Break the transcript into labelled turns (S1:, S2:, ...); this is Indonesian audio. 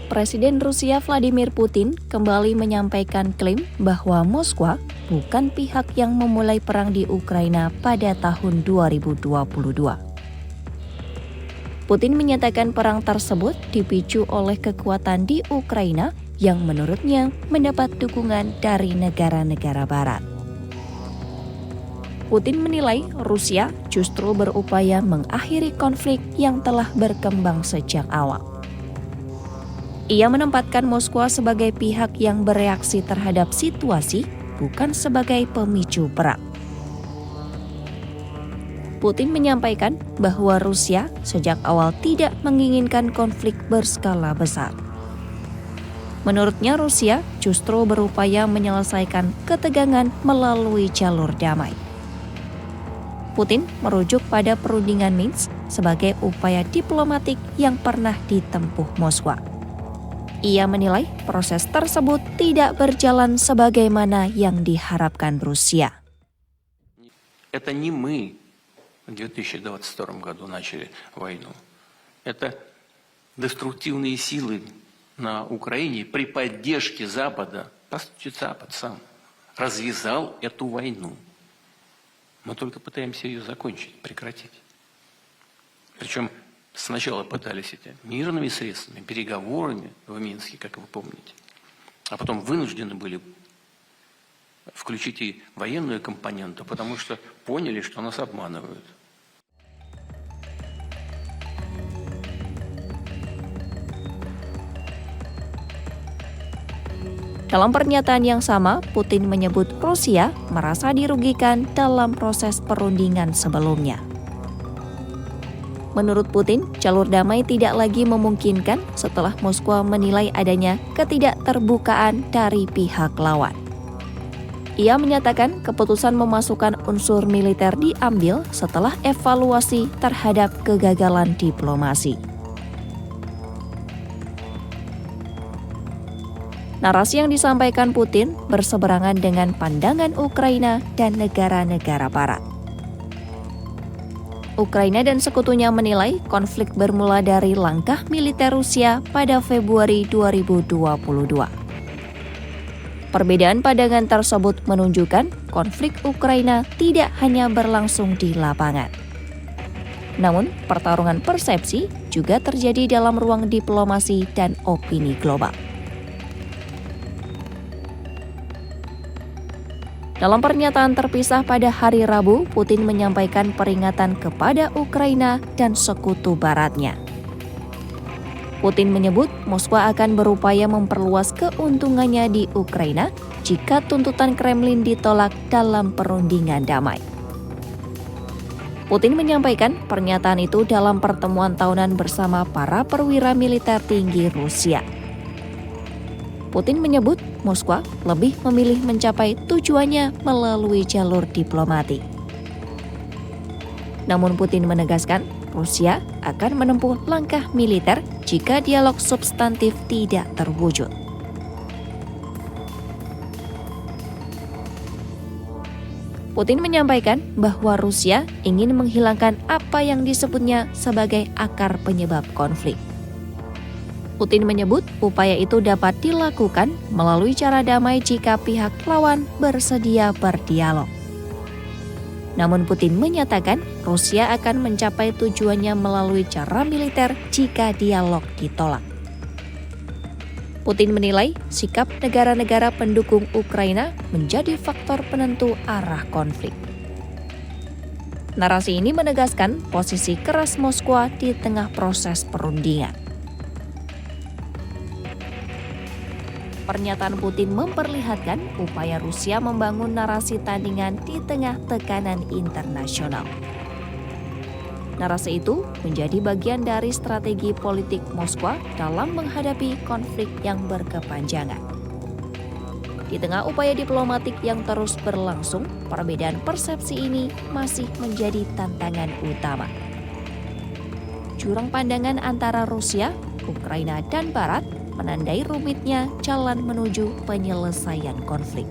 S1: Presiden Rusia Vladimir Putin kembali menyampaikan klaim bahwa Moskwa bukan pihak yang memulai perang di Ukraina pada tahun 2022. Putin menyatakan perang tersebut dipicu oleh kekuatan di Ukraina yang menurutnya mendapat dukungan dari negara-negara Barat. Putin menilai Rusia justru berupaya mengakhiri konflik yang telah berkembang sejak awal. Ia menempatkan Moskwa sebagai pihak yang bereaksi terhadap situasi, bukan sebagai pemicu perang. Putin menyampaikan bahwa Rusia sejak awal tidak menginginkan konflik berskala besar. Menurutnya Rusia justru berupaya menyelesaikan ketegangan melalui jalur damai. Putin merujuk pada perundingan Minsk sebagai upaya diplomatik yang pernah ditempuh Moskwa. Ia menilai proses tersebut tidak berjalan sebagaimana yang diharapkan Rusia.
S2: Это не мы в 2022 году начали войну. Это деструктивные силы на Украине при поддержке Запада, по сути, Запад сам развязал эту войну. Мы только пытаемся ее закончить, прекратить. Причем сначала пытались это мирными средствами, переговорами в Минске, как вы помните, а потом вынуждены были включить и военную компоненту, потому что поняли, что нас обманывают.
S1: Dalam pernyataan yang sama, Putin menyebut Rusia merasa dirugikan dalam proses perundingan sebelumnya. Menurut Putin, jalur damai tidak lagi memungkinkan setelah Moskwa menilai adanya ketidakterbukaan dari pihak lawan. Ia menyatakan keputusan memasukkan unsur militer diambil setelah evaluasi terhadap kegagalan diplomasi. Narasi yang disampaikan Putin berseberangan dengan pandangan Ukraina dan negara-negara Barat. Ukraina dan sekutunya menilai konflik bermula dari langkah militer Rusia pada Februari 2022. Perbedaan pandangan tersebut menunjukkan konflik Ukraina tidak hanya berlangsung di lapangan. Namun, pertarungan persepsi juga terjadi dalam ruang diplomasi dan opini global. Dalam pernyataan terpisah pada hari Rabu, Putin menyampaikan peringatan kepada Ukraina dan sekutu baratnya. Putin menyebut Moskwa akan berupaya memperluas keuntungannya di Ukraina jika tuntutan Kremlin ditolak dalam perundingan damai. Putin menyampaikan pernyataan itu dalam pertemuan tahunan bersama para perwira militer tinggi Rusia. Putin menyebut Moskwa lebih memilih mencapai tujuannya melalui jalur diplomatik. Namun Putin menegaskan Rusia akan menempuh langkah militer jika dialog substantif tidak terwujud. Putin menyampaikan bahwa Rusia ingin menghilangkan apa yang disebutnya sebagai akar penyebab konflik. Putin menyebut upaya itu dapat dilakukan melalui cara damai jika pihak lawan bersedia berdialog. Namun Putin menyatakan Rusia akan mencapai tujuannya melalui cara militer jika dialog ditolak. Putin menilai sikap negara-negara pendukung Ukraina menjadi faktor penentu arah konflik. Narasi ini menegaskan posisi keras Moskwa di tengah proses perundingan. Pernyataan Putin memperlihatkan upaya Rusia membangun narasi tandingan di tengah tekanan internasional. Narasi itu menjadi bagian dari strategi politik Moskwa dalam menghadapi konflik yang berkepanjangan. Di tengah upaya diplomatik yang terus berlangsung, perbedaan persepsi ini masih menjadi tantangan utama. Jurang pandangan antara Rusia, Ukraina, dan Barat menandai rumitnya jalan menuju penyelesaian konflik.